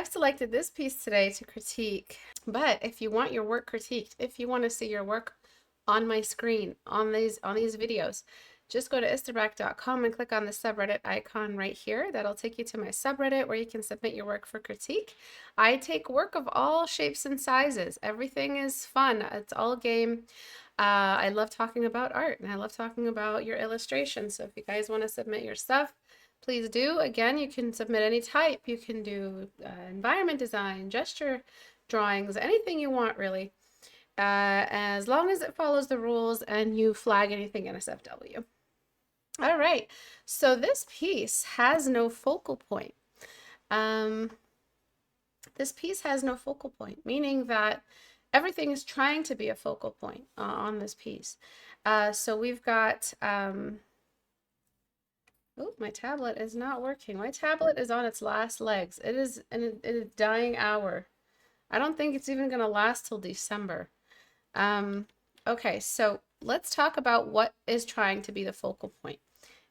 I've selected this piece today to critique, but if you want your work critiqued, if you want to see your work on my screen, on these videos, just go to istebrak.com and click on the subreddit icon right here. That'll take you to my subreddit where you can submit your work for critique. I take work of all shapes and sizes. Everything is fun. It's all game. I love talking about art and I love talking about your illustrations. So if you guys want to submit your stuff, please do. Again, you can submit any type. You can do environment design, gesture drawings, anything you want really, as long as it follows the rules and you flag anything NSFW. All right, so this piece has no focal point. This piece has no focal point, meaning that everything is trying to be a focal point on this piece. So we've got, oh, my tablet is not working. My tablet is on its last legs. It is in a dying hour. I don't think it's even going to last till December. Okay, so let's talk about what is trying to be the focal point.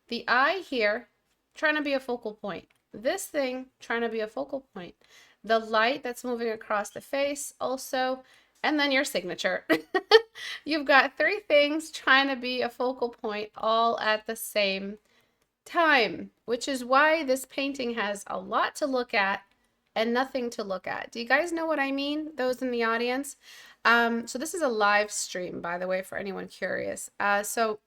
The eye here, trying to be a focal point. This thing, trying to be a focal point. The light that's moving across the face also, and then your signature. You've got three things trying to be a focal point all at the same time, which is why this painting has a lot to look at and nothing to look at. Do you guys know what I mean? Those in the audience? So this is a live stream, by the way, for anyone curious. So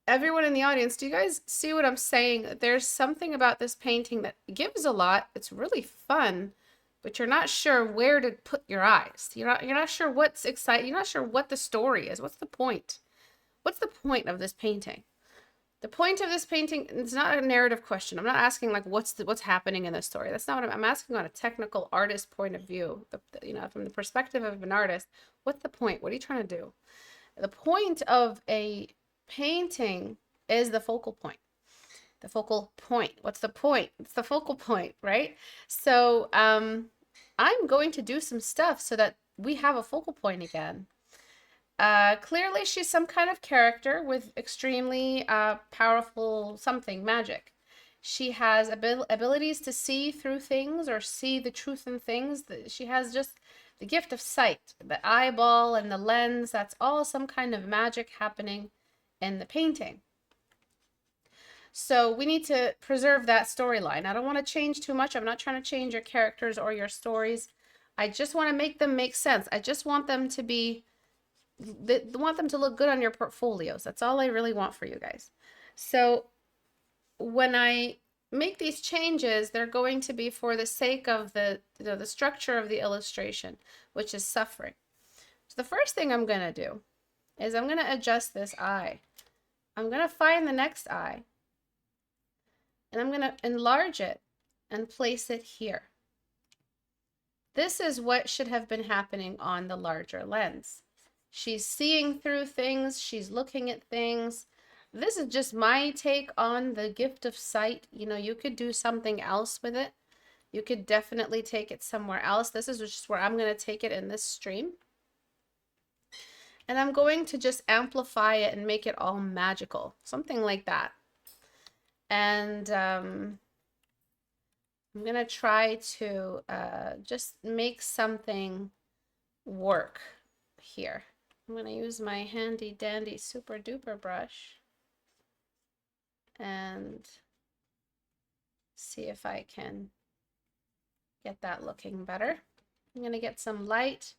everyone in the audience, do you guys see what I'm saying? There's something about this painting that gives a lot. It's really fun, but you're not sure where to put your eyes. You're not sure what's exciting. You're not sure what the story is. What's the point? What's the point of this painting? The point of this painting is not a narrative question. I'm not asking like what's happening in the story. That's not what I'm asking on a technical artist point of view. You know, from the perspective of an artist, what's the point? What are you trying to do? The point of a painting is the focal point. The focal point. What's the point? It's the focal point, right? So I'm going to do some stuff so that we have a focal point again. Clearly she's some kind of character with extremely powerful something, magic. She has abilities to see through things or see the truth in things. She has just the gift of sight, the eyeball and the lens. That's all some kind of magic happening in the painting. So we need to preserve that storyline. I don't want to change too much. I'm not trying to change your characters or your stories. I just want to make them make sense. I just want them to be want them to look good on your portfolios. That's all I really want for you guys. So when I make these changes, they're going to be for the sake of the structure of the illustration, which is suffering. So the first thing I'm going to do is I'm going to adjust this eye. I'm going to find the next eye and I'm going to enlarge it and place it here. This is what should have been happening on the larger lens. She's seeing through things. She's looking at things. This is just my take on the gift of sight. You know, you could do something else with it. You could definitely take it somewhere else. This is just where I'm going to take it in this stream. And I'm going to just amplify it and make it all magical. Something like that. And I'm going to try to just make something work here. I'm going to use my handy dandy super duper brush and see if I can get that looking better. I'm going to get some light.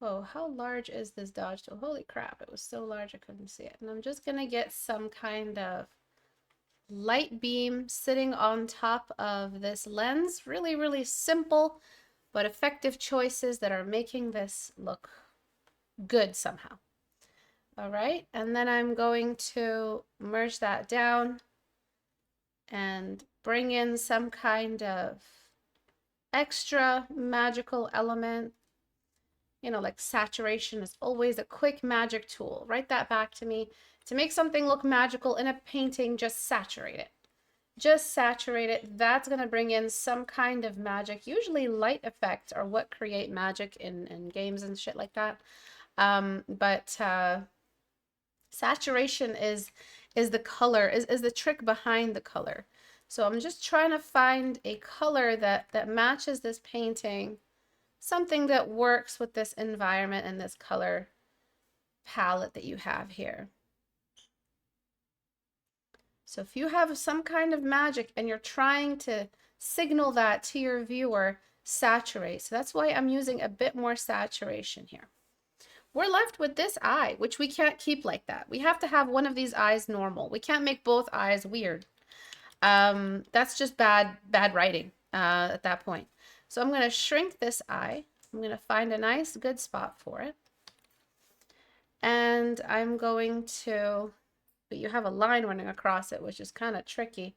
Oh, how large is this dodge tool? Holy crap, it was so large I couldn't see it. And I'm just going to get some kind of light beam sitting on top of this lens. Really, really simple but effective choices that are making this look good somehow. All right, and then I'm going to merge that down and bring in some kind of extra magical element. You know, like saturation is always a quick magic tool. Write that back to me. To make something look magical in a painting, just saturate it. Just saturate it. That's going to bring in some kind of magic. Usually light effects are what create magic in games and shit like that. But saturation is the color, is the trick behind the color. So I'm just trying to find a color that matches this painting, something that works with this environment and this color palette that you have here. So if you have some kind of magic and you're trying to signal that to your viewer, saturate. So that's why I'm using a bit more saturation here. We're left with this eye, which we can't keep like that. We have to have one of these eyes normal. We can't make both eyes weird. That's just bad writing at that point. So I'm going to shrink this eye. I'm going to find a nice good spot for it. And I'm going to, but you have a line running across it, which is kind of tricky.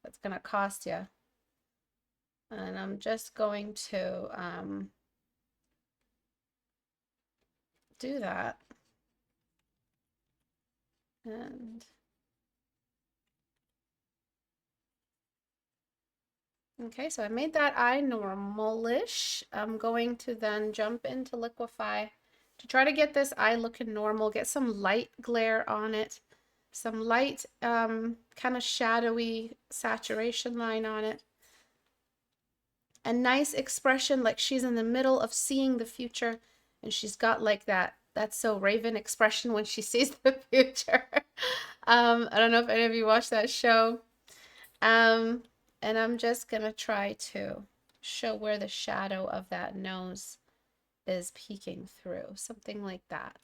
That's going to cost you. And I'm just going to do that. And okay, so I made that eye normal-ish. I'm going to then jump into Liquify to try to get this eye looking normal, get some light glare on it, some light kind of shadowy saturation line on it. A nice expression like she's in the middle of seeing the future, and she's got like that's so Raven expression when she sees the future. I don't know if any of you watched that show. And I'm just gonna try to show where the shadow of that nose is peeking through, something like that.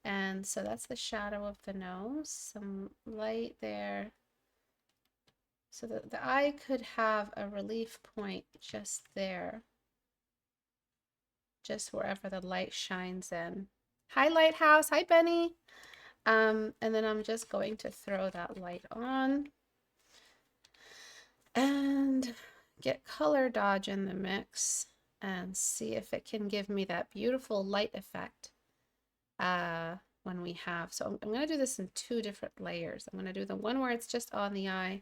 And so that's the shadow of the nose, some light there. So that the eye could have a relief point just there, just wherever the light shines in. Hi, Lighthouse. Hi, Benny. And then I'm just going to throw that light on and get color dodge in the mix and see if it can give me that beautiful light effect when we have. So I'm going to do this in two different layers. I'm going to do the one where it's just on the eye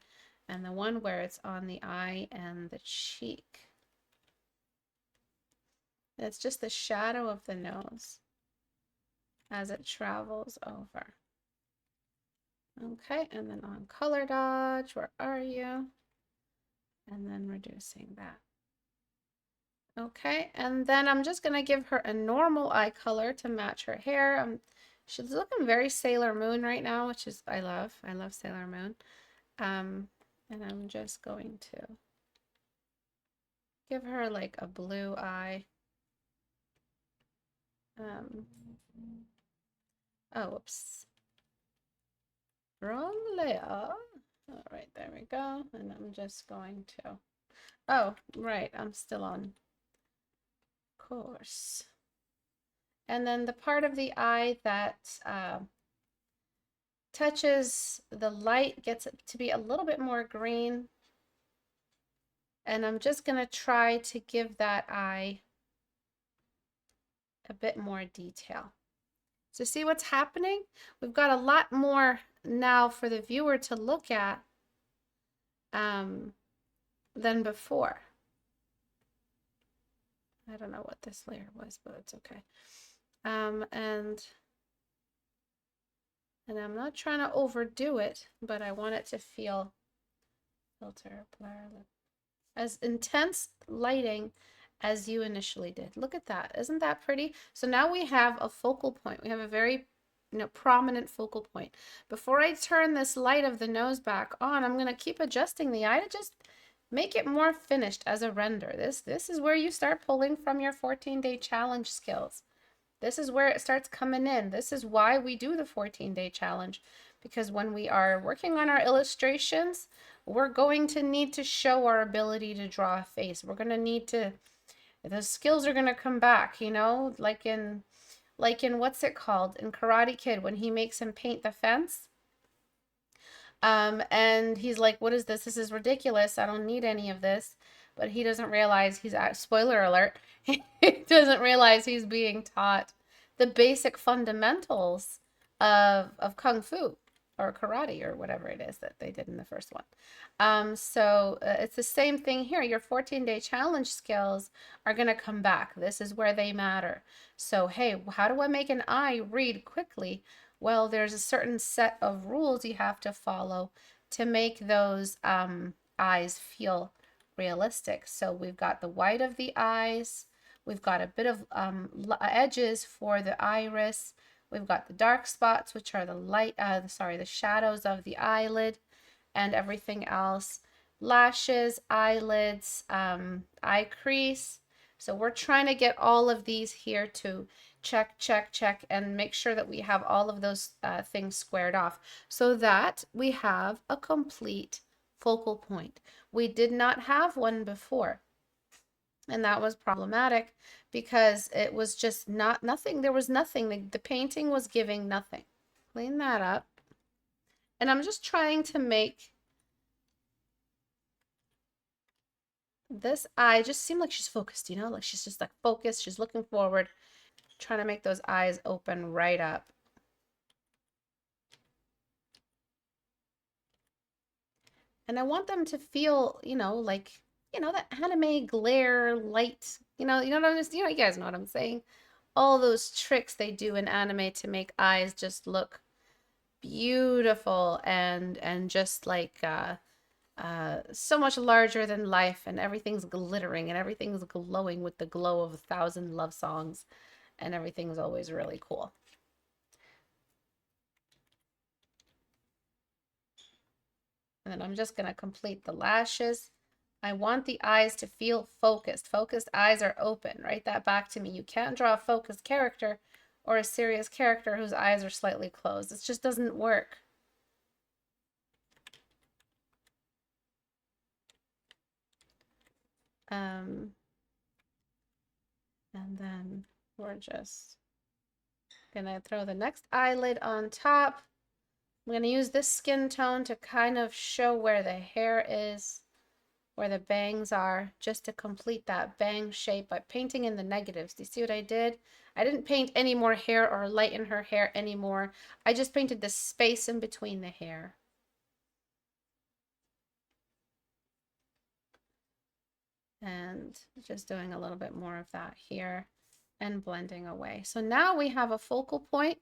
and the one where it's on the eye and the cheek. And it's just the shadow of the nose as it travels over. Okay, and then on color dodge, where are you? And then reducing that. Okay, and then I'm just going to give her a normal eye color to match her hair. She's looking very Sailor Moon right now, which is, I love Sailor Moon. And I'm just going to give her like a blue eye. Oh, whoops. Wrong layer. All right, there we go. And I'm just going to, oh, right, I'm still on course. And then the part of the eye that touches the light gets it to be a little bit more green. And I'm just going to try to give that eye a bit more detail. So see what's happening? We've got a lot more now for the viewer to look at than before. I don't know what this layer was, but it's okay. And I'm not trying to overdo it, but I want it to feel filter, blur, as intense lighting as you initially did. Look at that. Isn't that pretty? So now we have a focal point. We have a very prominent focal point. Before I turn this light of the nose back on, I'm going to keep adjusting the eye to just make it more finished as a render. This is where you start pulling from your 14-day challenge skills. This is where it starts coming in. This is why we do the 14-day challenge, because when we are working on our illustrations, we're going to need to show our ability to draw a face. We're going to need to, the skills are going to come back, like in what's it called? In Karate Kid, when he makes him paint the fence. And he's like, what is this? This is ridiculous. I don't need any of this. But he doesn't realize he's, spoiler alert, he doesn't realize he's being taught the basic fundamentals of Kung Fu or karate or whatever it is that they did in the first one. So it's the same thing here. Your 14-day challenge skills are going to come back. This is where they matter. So, hey, how do I make an eye read quickly? Well, there's a certain set of rules you have to follow to make those eyes feel realistic. So we've got the white of the eyes, we've got a bit of edges for the iris, we've got the dark spots, which are the the shadows of the eyelid, and everything else. Lashes, eyelids, eye crease. So we're trying to get all of these here to check, check, check, and make sure that we have all of those things squared off so that we have a complete focal point. We did not have one before, and that was problematic because it was just nothing. There was nothing. The painting was giving nothing. Clean that up. And I'm just trying to make this eye just seem like she's focused, you know, like she's just like focused. She's looking forward, trying to make those eyes open right up. And I want them to feel, you know, like, you know, that anime glare light, you know what I'm just, you guys know what I'm saying. All those tricks they do in anime to make eyes just look beautiful and just like so much larger than life, and everything's glittering and everything's glowing with the glow of 1,000 love songs, and everything's always really cool. And then I'm just going to complete the lashes. I want the eyes to feel focused. Focused eyes are open. Write that back to me. You can't draw a focused character or a serious character whose eyes are slightly closed. It just doesn't work. And then we're just gonna throw the next eyelid on top. I'm gonna use this skin tone to kind of show where the hair is, where the bangs are, just to complete that bang shape by painting in the negatives. Do you see what I did? I didn't paint any more hair or lighten her hair anymore. I just painted the space in between the hair. And just doing a little bit more of that here and blending away. So now we have a focal point.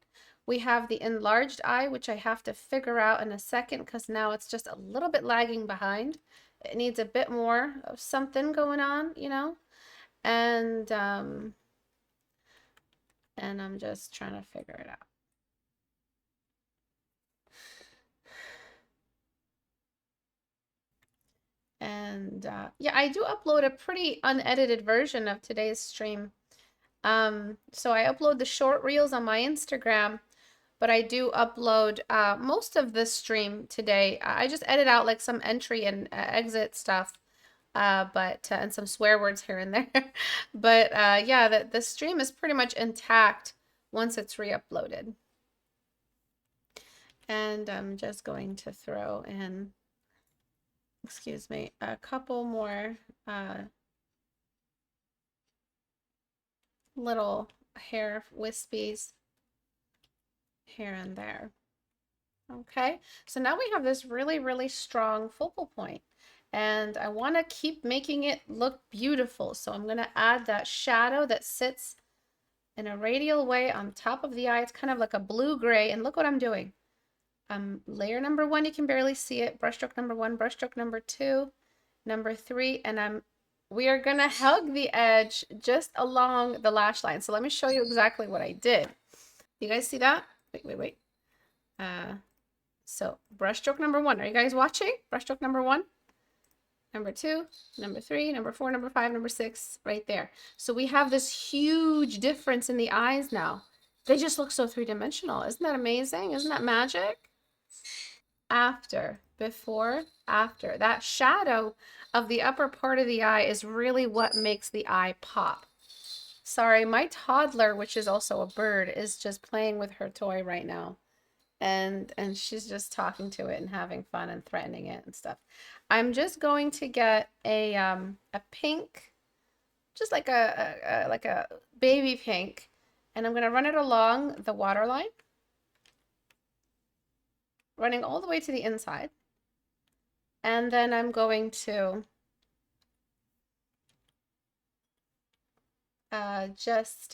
We have the enlarged eye, which I have to figure out in a second because now it's just a little bit lagging behind. It needs a bit more of something going on, you know? And I'm just trying to figure it out. And yeah, I do upload a pretty unedited version of today's stream. So I upload the short reels on my Instagram, but I do upload most of this stream today. I just edit out like some entry and exit stuff, and some swear words here and there. But yeah, the stream is pretty much intact once it's re-uploaded. And I'm just going to throw in, excuse me, a couple more little hair wispies here and there. Okay, so now we have this really, really strong focal point, and I want to keep making it look beautiful. So I'm going to add that shadow that sits in a radial way on top of the eye. It's kind of like a blue-gray, and look what I'm doing. Layer number 1, you can barely see it. Brushstroke number 1, brushstroke number 2, number 3, and we are going to hug the edge just along the lash line. So let me show you exactly what I did. You guys see that? Wait. So brushstroke number 1. Are you guys watching? Brushstroke number 1, number 2, number 3, number 4, number 5, number 6, right there. So we have this huge difference in the eyes now. They just look so three-dimensional. Isn't that amazing? Isn't that magic? After, before, after. That shadow of the upper part of the eye is really what makes the eye pop. Sorry, my toddler, which is also a bird, is just playing with her toy right now. And she's just talking to it and having fun and threatening it and stuff. I'm just going to get a pink, just like a baby pink, and I'm going to run it along the waterline, running all the way to the inside. And then I'm going to just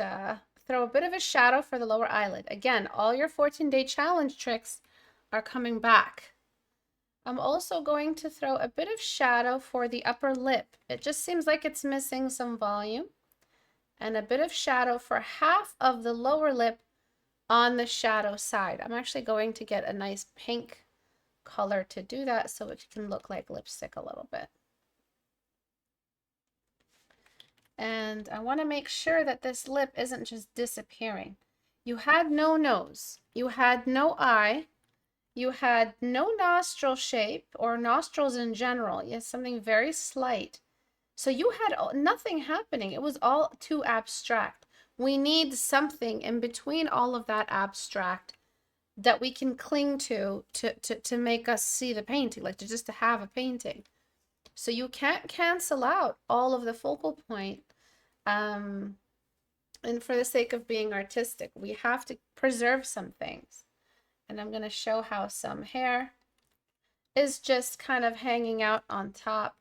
throw a bit of a shadow for the lower eyelid. Again, all your 14-day challenge tricks are coming back. I'm also going to throw a bit of shadow for the upper lip. It just seems like it's missing some volume. And a bit of shadow for half of the lower lip on the shadow side. I'm actually going to get a nice pink color to do that so it can look like lipstick a little bit. And I want to make sure that this lip isn't just disappearing. You had no nose, you had no eye, you had no nostril shape or nostrils in general. Yes, something very slight. So you had nothing happening. It was all too abstract. We need something in between all of that abstract that we can cling to make us see the painting, like just to have a painting. So you can't cancel out all of the focal point. And for the sake of being artistic, we have to preserve some things. And I'm going to show how some hair is just kind of hanging out on top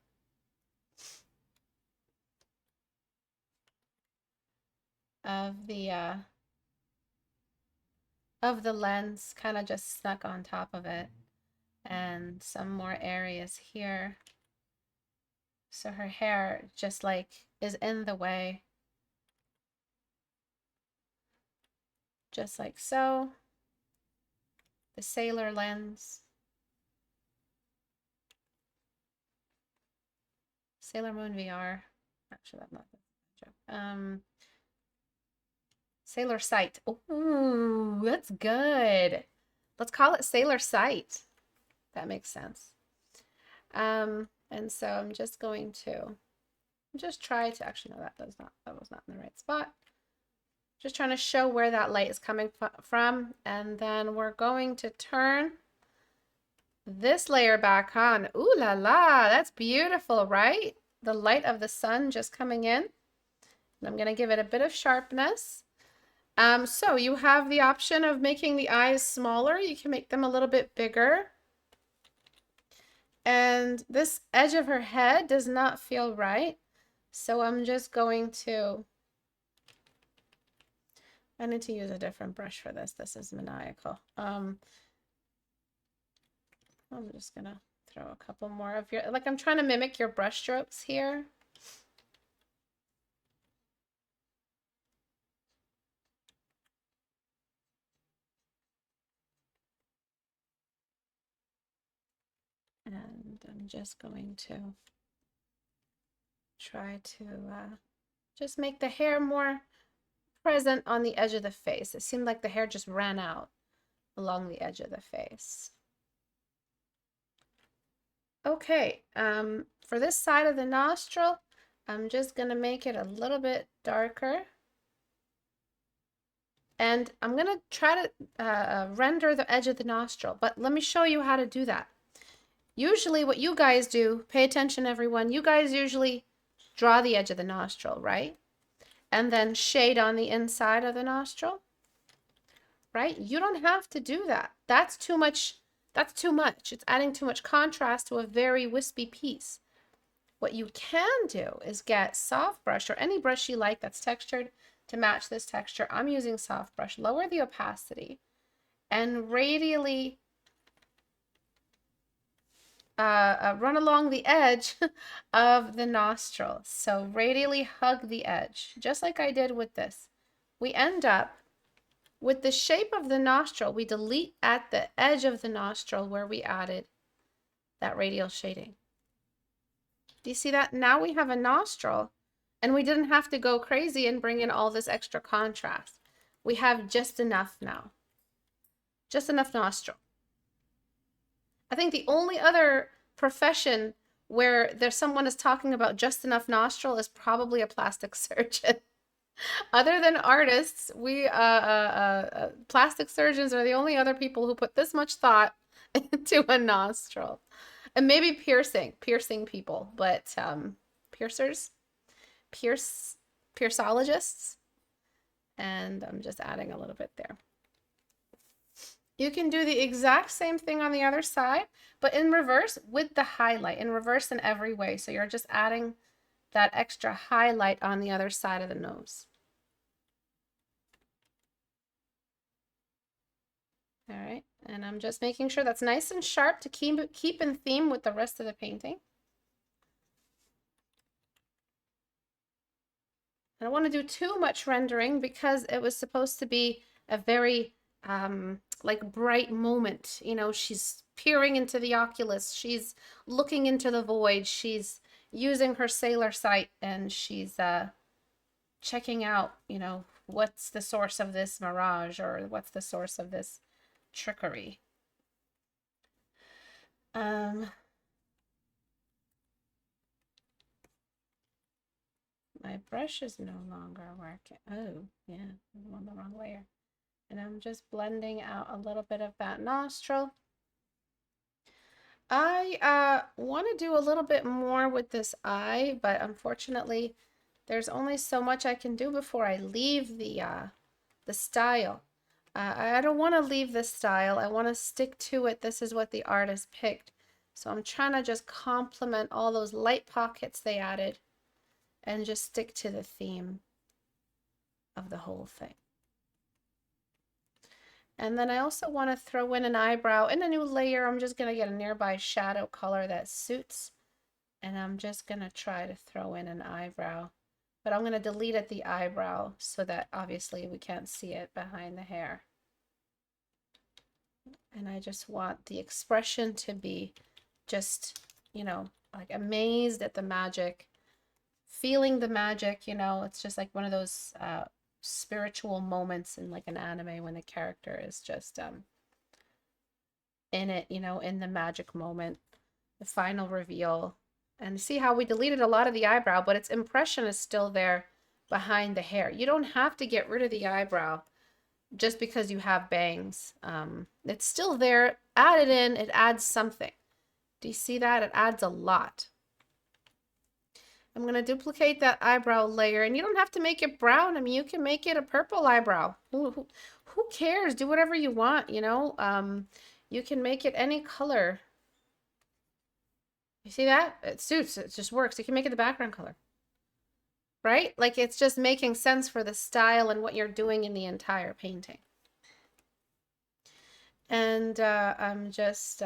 of the lens, kind of just stuck on top of it, and some more areas here. So her hair just like is in the way, just like so. The Sailor lens, Sailor Moon VR. Actually, that's not the joke. Sailor Sight. Ooh, that's good. Let's call it Sailor Sight. That makes sense. And so I'm just going to just try to, actually, no, that was not in the right spot. Just trying to show where that light is coming from. And then we're going to turn this layer back on. Ooh la la, that's beautiful, right? The light of the sun just coming in. And I'm going to give it a bit of sharpness. So you have the option of making the eyes smaller. You can make them a little bit bigger. And this edge of her head does not feel right. So I'm just going to, I need to use a different brush for this. This is maniacal. I'm just gonna throw a couple more of your, like I'm trying to mimic your brush strokes here. And I'm just going to try to just make the hair more present on the edge of the face. It seemed like the hair just ran out along the edge of the face. Okay, for this side of the nostril, I'm just gonna make it a little bit darker. And I'm gonna try to render the edge of the nostril, but let me show you how to do that. Usually what you guys do, pay attention everyone, you guys usually draw the edge of the nostril, right? And then shade on the inside of the nostril, right? You don't have to do that. That's too much. That's too much. It's adding too much contrast to a very wispy piece. What you can do is get soft brush or any brush you like that's textured to match this texture. I'm using soft brush. Lower the opacity and radially run along the edge of the nostril. So radially hug the edge, just like I did with this. We end up with the shape of the nostril. We delete at the edge of the nostril where we added that radial shading. Do you see that? Now we have a nostril and we didn't have to go crazy and bring in all this extra contrast. We have just enough now. Just enough nostril. I think the only other profession where there's someone is talking about just enough nostril is probably a plastic surgeon. Other than artists, we plastic surgeons are the only other people who put this much thought into a nostril. And maybe piercing people, but pierceologists. And I'm just adding a little bit there. You can do the exact same thing on the other side, but in reverse with the highlight, in reverse in every way. So you're just adding that extra highlight on the other side of the nose. All right, and I'm just making sure that's nice and sharp to keep in theme with the rest of the painting. I don't want to do too much rendering because it was supposed to be a very like bright moment. You know, she's peering into the oculus, she's looking into the void, she's using her sailor sight, and she's checking out, you know, what's the source of this mirage, or what's the source of this trickery. My brush is no longer working. Oh, yeah, I'm on the wrong layer. And I'm just blending out a little bit of that nostril. I want to do a little bit more with this eye, but unfortunately, there's only so much I can do before I leave the style. I don't want to leave this style. I want to stick to it. This is what the artist picked. So I'm trying to just complement all those light pockets they added and just stick to the theme of the whole thing. And then I also want to throw in an eyebrow in a new layer. I'm just going to get a nearby shadow color that suits. And I'm just going to try to throw in an eyebrow. But I'm going to delete at the eyebrow so that obviously we can't see it behind the hair. And I just want the expression to be just, you know, like amazed at the magic, feeling the magic, you know. It's just like one of those spiritual moments in like an anime when the character is just in it, you know, in the magic moment, the final reveal. And see how we deleted a lot of the eyebrow, but its impression is still there behind the hair. You don't have to get rid of the eyebrow just because you have bangs. It's still there. Add it in, it adds something. Do you see that? It adds a lot. I'm going to duplicate that eyebrow layer, and you don't have to make it brown. I mean, you can make it a purple eyebrow. Who cares? Do whatever you want, you know? You can make it any color. You see that? It suits. It just works. You can make it the background color. Right? Like it's just making sense for the style and what you're doing in the entire painting. And I'm just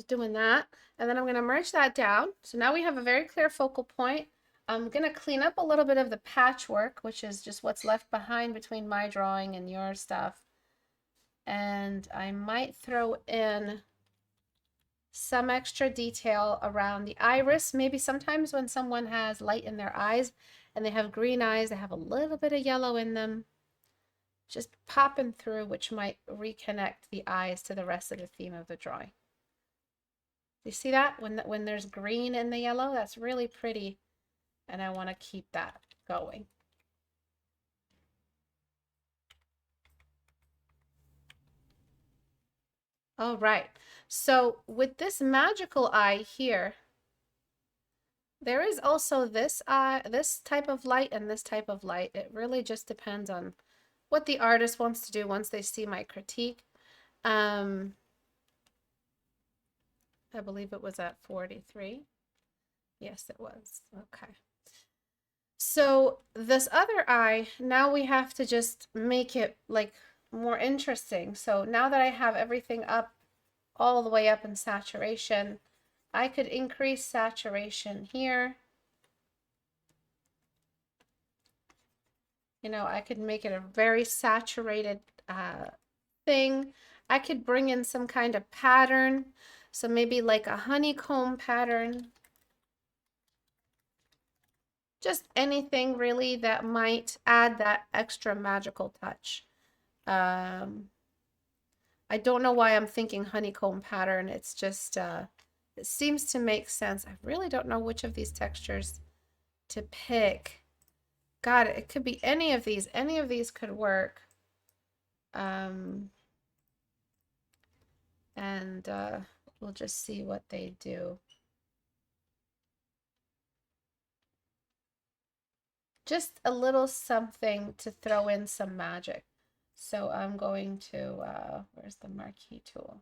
doing that. And then I'm going to merge that down. So now we have a very clear focal point. I'm going to clean up a little bit of the patchwork, which is just what's left behind between my drawing and your stuff. And I might throw in some extra detail around the iris. Maybe sometimes when someone has light in their eyes and they have green eyes, they have a little bit of yellow in them, just popping through, which might reconnect the eyes to the rest of the theme of the drawing. You see that? When there's green in the yellow, that's really pretty. And I want to keep that going. All right. So with this magical eye here, there is also this type of light and this type of light. It really just depends on what the artist wants to do once they see my critique. I believe it was at 43. Yes, it was. Okay. So this other eye, now we have to just make it like more interesting. So now that I have everything up, all the way up in saturation, I could increase saturation here. You know, I could make it a very saturated thing. I could bring in some kind of pattern. So maybe like a honeycomb pattern. Just anything really that might add that extra magical touch. I don't know why I'm thinking honeycomb pattern. It's just, it seems to make sense. I really don't know which of these textures to pick. God, it could be any of these. Any of these could work. And we'll just see what they do. Just a little something to throw in some magic. So I'm going to, where's the marquee tool?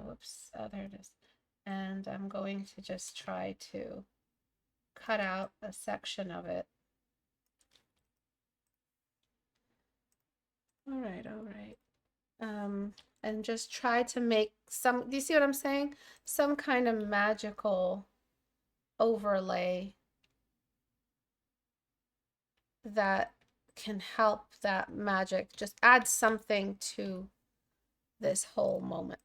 Whoops, there it is. And I'm going to just try to cut out a section of it. All right, all right. And just try to make some, do you see what I'm saying? Some kind of magical overlay that can help that magic just add something to this whole moment.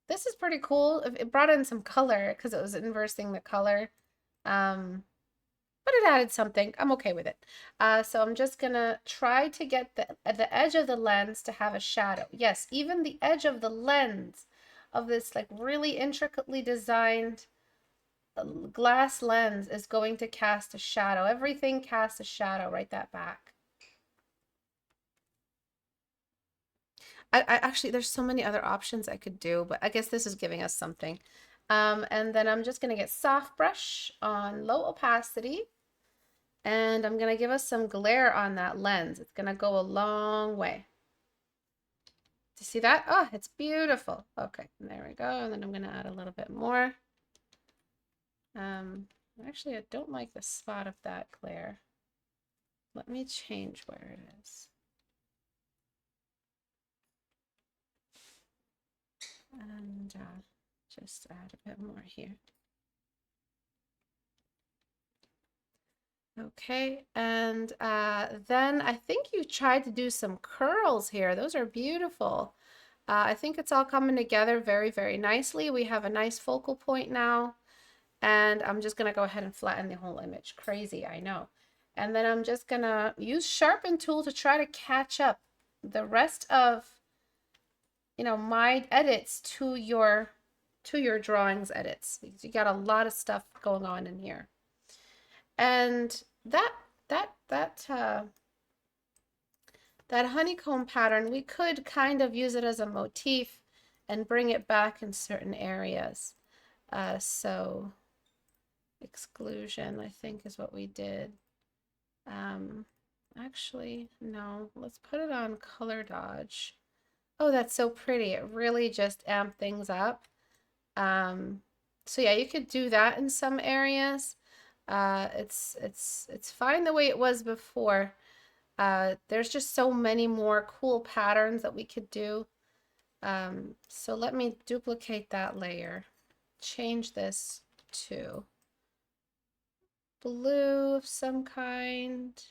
This is pretty cool. It brought in some color because it was inversing the color. But it added something. I'm okay with it. So I'm just gonna try to get the edge of the lens to have a shadow. Yes, even the edge of the lens of this like really intricately designed glass lens is going to cast a shadow. Everything casts a shadow right that back. I actually, there's so many other options I could do, but I guess this is giving us something. And then I'm just gonna get soft brush on low opacity. And I'm gonna give us some glare on that lens. It's gonna go a long way. Do you see that? Oh, it's beautiful. Okay, there we go. And then I'm gonna add a little bit more. Actually, I don't like the spot of that glare. Let me change where it is. And just add a bit more here. Okay, and then I think you tried to do some curls here. Those are beautiful. I think it's all coming together very, very nicely. We have a nice focal point now. And I'm just gonna go ahead and flatten the whole image. Crazy, I know. And then I'm just gonna use sharpen tool to try to catch up the rest of, you know, my edits to your drawings edits. You got a lot of stuff going on in here. And that honeycomb pattern, we could kind of use it as a motif and bring it back in certain areas. So exclusion, I think, is what we did. Actually, no, let's put it on color dodge. Oh, that's so pretty. It really just amped things up. So yeah, you could do that in some areas. It's fine the way it was before. There's just so many more cool patterns that we could do. So let me duplicate that layer, change this to blue of some kind,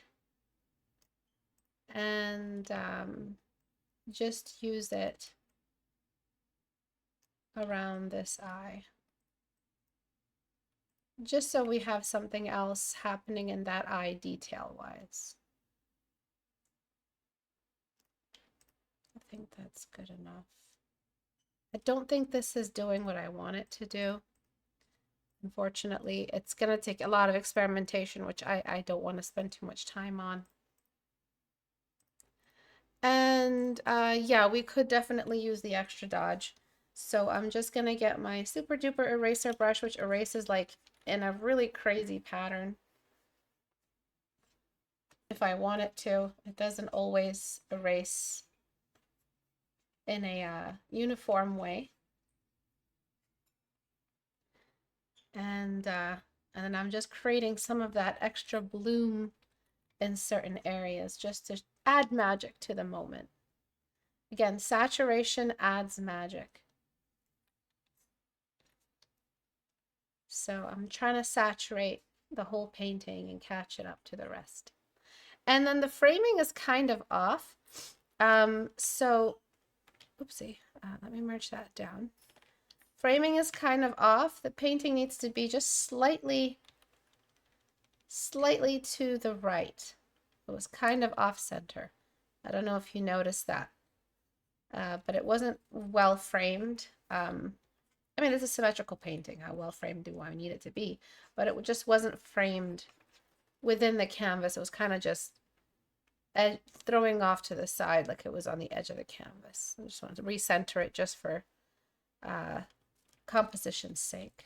and just use it around this eye, just so we have something else happening in that eye detail wise. I think that's good enough. I don't think this is doing what I want it to do. Unfortunately, it's going to take a lot of experimentation, which I don't want to spend too much time on. And yeah, we could definitely use the extra dodge. So I'm just going to get my super duper eraser brush, which erases like in a really crazy pattern. If I want it to, it doesn't always erase in a uniform way. And then I'm just creating some of that extra bloom in certain areas just to add magic to the moment. Again, saturation adds magic. So I'm trying to saturate the whole painting and catch it up to the rest. And then the framing is kind of off. So, oopsie, let me merge that down. Framing is kind of off. The painting needs to be just slightly to the right. It was kind of off center. I don't know if you noticed that, but it wasn't well framed. I mean, it's a symmetrical painting. How well framed do I need it to be? But it just wasn't framed within the canvas. It was kind of just throwing off to the side like it was on the edge of the canvas. I just wanted to recenter it just for composition's sake.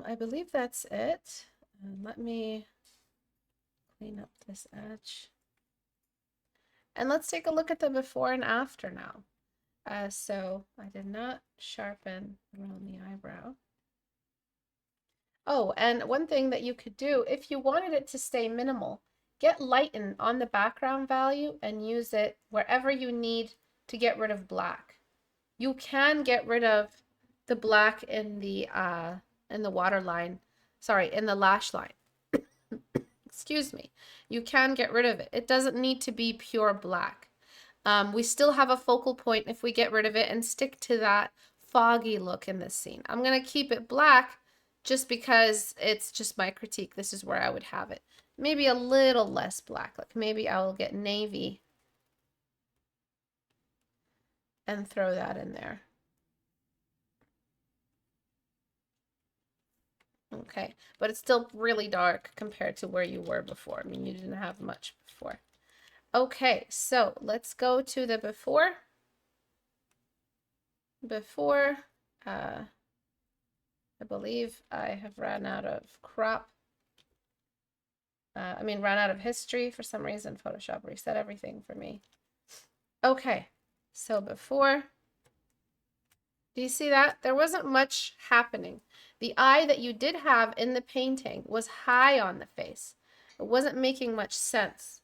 I believe that's it. Let me clean up this edge. And let's take a look at the before and after now. So I did not sharpen around the eyebrow. Oh, and one thing that you could do, if you wanted it to stay minimal, get lighten on the background value and use it wherever you need to get rid of black. You can get rid of the black in the waterline, sorry, in the lash line. Excuse me. You can get rid of it. It doesn't need to be pure black. We still have a focal point if we get rid of it and stick to that foggy look in this scene. I'm going to keep it black just because it's just my critique. This is where I would have it. Maybe a little less black. Like maybe I will get navy and throw that in there. Okay, but it's still really dark compared to where you were before. I mean, you didn't have much before. Okay, so let's go to the before. I believe I have run out of crop. Ran out of history for some reason. Photoshop reset everything for me. Okay, so before, do you see that? There wasn't much happening. The eye that you did have in the painting was high on the face. It wasn't making much sense.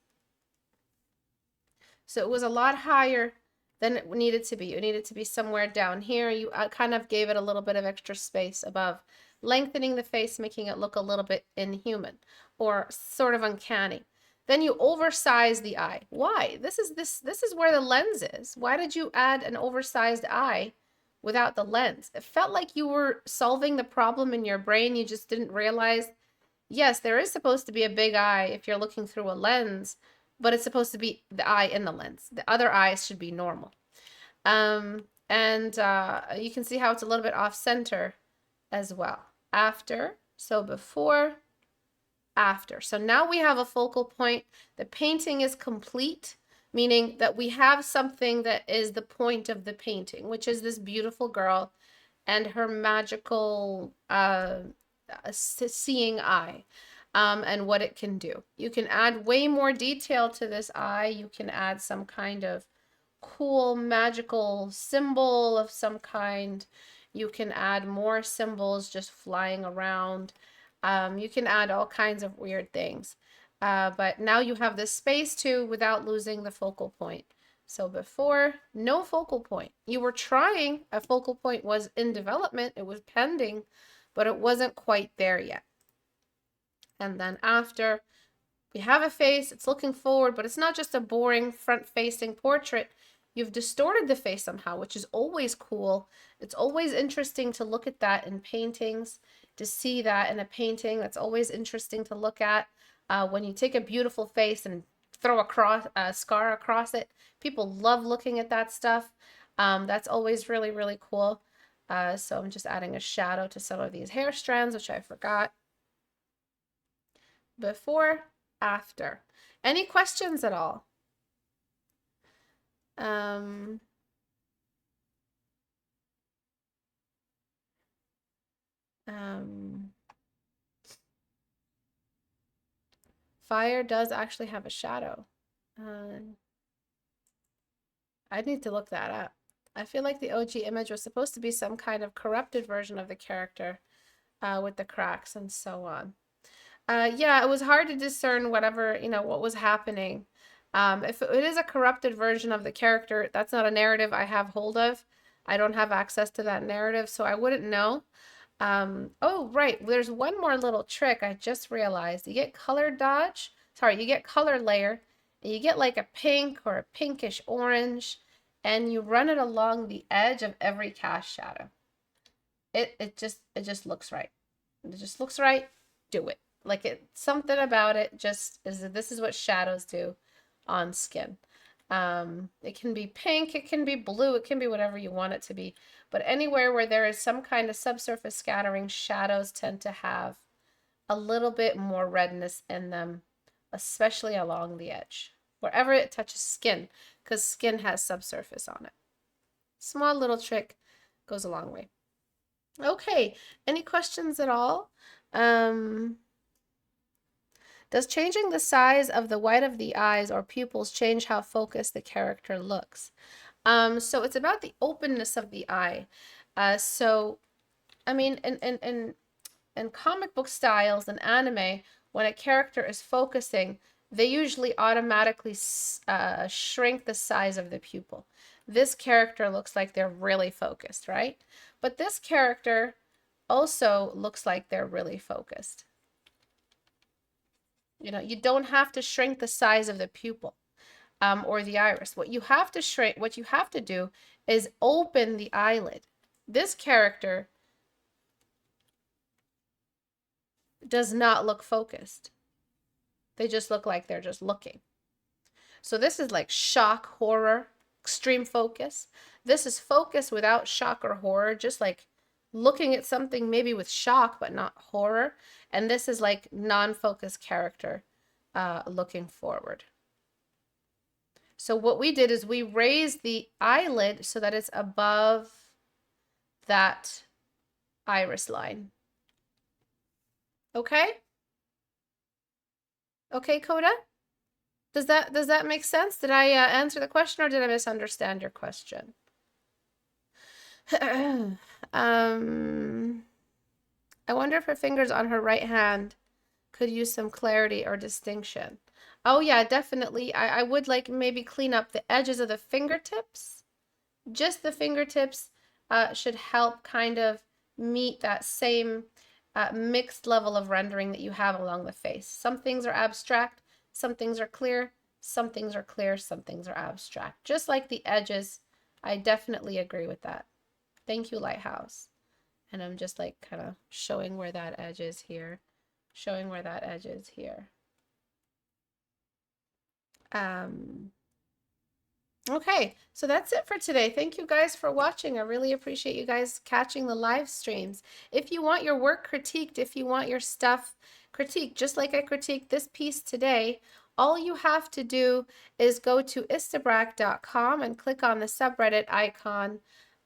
So it was a lot higher than it needed to be. It needed to be somewhere down here. You kind of gave it a little bit of extra space above, lengthening the face, making it look a little bit inhuman or sort of uncanny. Then you oversize the eye. Why? This is where the lens is. Why did you add an oversized eye without the lens? It felt like you were solving the problem in your brain. You just didn't realize, yes, there is supposed to be a big eye if you're looking through a lens, but it's supposed to be the eye in the lens. The other eyes should be normal. You can see how it's a little bit off center as well. After, so before, after. So now we have a focal point. The painting is complete, meaning that we have something that is the point of the painting, which is this beautiful girl and her magical seeing eye. And what it can do. You can add way more detail to this eye. You can add some kind of cool magical symbol of some kind. You can add more symbols just flying around. You can add all kinds of weird things. But now you have this space too without losing the focal point. So before, no focal point. You were trying, a focal point was in development, it was pending, but it wasn't quite there yet. And then after, we have a face, it's looking forward, but it's not just a boring front-facing portrait. You've distorted the face somehow, which is always cool. It's always interesting to look at that in paintings, to see that in a painting. That's always interesting to look at. When you take a beautiful face and throw a scar across it, people love looking at that stuff. That's always really, really cool. So I'm just adding a shadow to some of these hair strands, which I forgot. Before, after. Any questions at all? Fire does actually have a shadow. I need to look that up. I feel like the OG image was supposed to be some kind of corrupted version of the character with the cracks and so on. Yeah, it was hard to discern whatever, what was happening. If it is a corrupted version of the character, that's not a narrative I have hold of. I don't have access to that narrative, so I wouldn't know. Oh, right. There's one more little trick I just realized. You get color dodge. Sorry, you get color layer. And you get like a pink or a pinkish orange, and you run it along the edge of every cast shadow. It just looks right. It just looks right. Do it. Like something about it just is, this is what shadows do on skin. It can be pink, it can be blue, it can be whatever you want it to be. But anywhere where there is some kind of subsurface scattering, shadows tend to have a little bit more redness in them, especially along the edge, wherever it touches skin, because skin has subsurface on it. Small little trick goes a long way. Okay, any questions at all? Does changing the size of the white of the eyes or pupils change how focused the character looks? So it's about the openness of the eye. In in comic book styles and anime, when a character is focusing, they usually automatically shrink the size of the pupil. This character looks like they're really focused, right? But this character also looks like they're really focused. You know, you don't have to shrink the size of the pupil or the iris. What you have to do is open the eyelid. This character does not look focused. They just look like they're just looking. So this is like shock, horror, extreme focus. This is focus without shock or horror, just like looking at something maybe with shock but not horror. And this is like non-focused character looking forward. So what we did is we raised the eyelid so that it's above that iris line. Okay? Okay, Coda? Does that make sense? Did I answer the question, or did I misunderstand your question? I wonder if her fingers on her right hand could use some clarity or distinction. Oh yeah, definitely. I would like maybe clean up the edges of the fingertips. Just the fingertips should help kind of meet that same mixed level of rendering that you have along the face. Some things are abstract, some things are clear, some things are clear, some things are abstract. Just like the edges, I definitely agree with that. Thank you, Lighthouse. And I'm just like kind of showing where that edge is here. Showing where that edge is here. Okay, so that's it for today. Thank you guys for watching. I really appreciate you guys catching the live streams. If you want your work critiqued, if you want your stuff critiqued, just like I critiqued this piece today, all you have to do is go to istebrak.com and click on the subreddit icon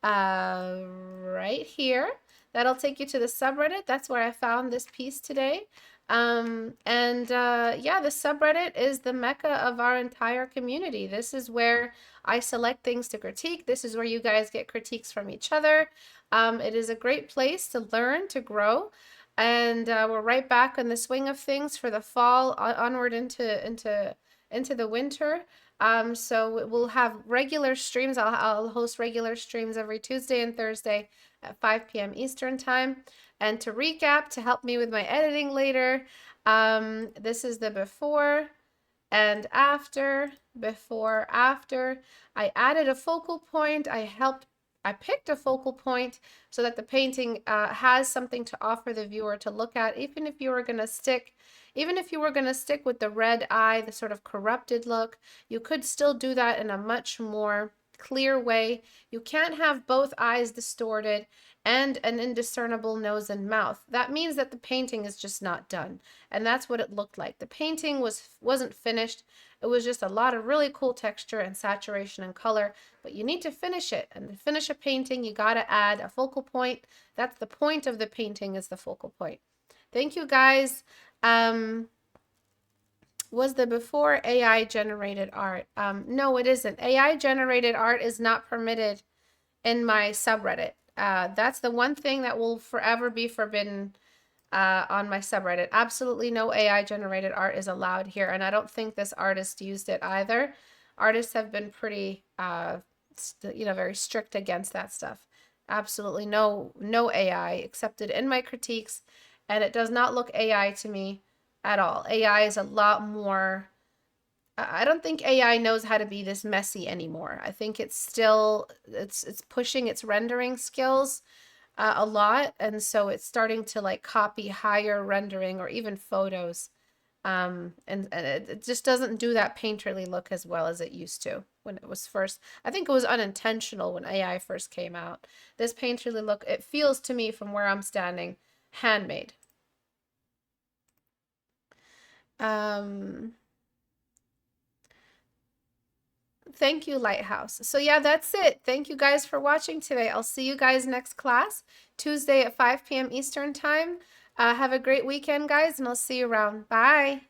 right here. That'll take you to the subreddit. That's where I found this piece today. Yeah, the subreddit is the mecca of our entire community. This is where I select things to critique. This is where you guys get critiques from each other. It is a great place to learn, to grow. And we're right back in the swing of things for the fall, onward into the winter. So we'll have regular streams. I'll host regular streams every Tuesday and Thursday at 5 p.m. Eastern time. And to recap, to help me with my editing later, this is the before and after, before, after. I added a focal point. I picked a focal point so that the painting has something to offer the viewer to look at, even if you were going to stick with the red eye, the sort of corrupted look. You could still do that in a much more clear way. You can't have both eyes distorted and an indiscernible nose and mouth. That means that the painting is just not done. And that's what it looked like. The painting wasn't finished. It was just a lot of really cool texture and saturation and color, but you need to finish it. And to finish a painting, you got to add a focal point. That's the point of the painting, is the focal point. Thank you guys. Was the before AI generated art? No, it isn't. AI generated art is not permitted in my subreddit. That's the one thing that will forever be forbidden on my subreddit. Absolutely no AI generated art is allowed here, and I don't think this artist used it either. Artists have been pretty, very strict against that stuff. Absolutely no AI accepted in my critiques, and it does not look AI to me at all. AI is a lot more. I don't think AI knows how to be this messy anymore. I think it's still, it's pushing its rendering skills a lot. And so it's starting to like copy higher rendering or even photos. And it just doesn't do that painterly look as well as it used to when it was first. I think it was unintentional when AI first came out. This painterly look, it feels to me from where I'm standing, handmade. Thank you, Lighthouse. So yeah, that's it. Thank you guys for watching today. I'll see you guys next class, Tuesday at 5 p.m. Eastern time. Have a great weekend, guys, and I'll see you around. Bye.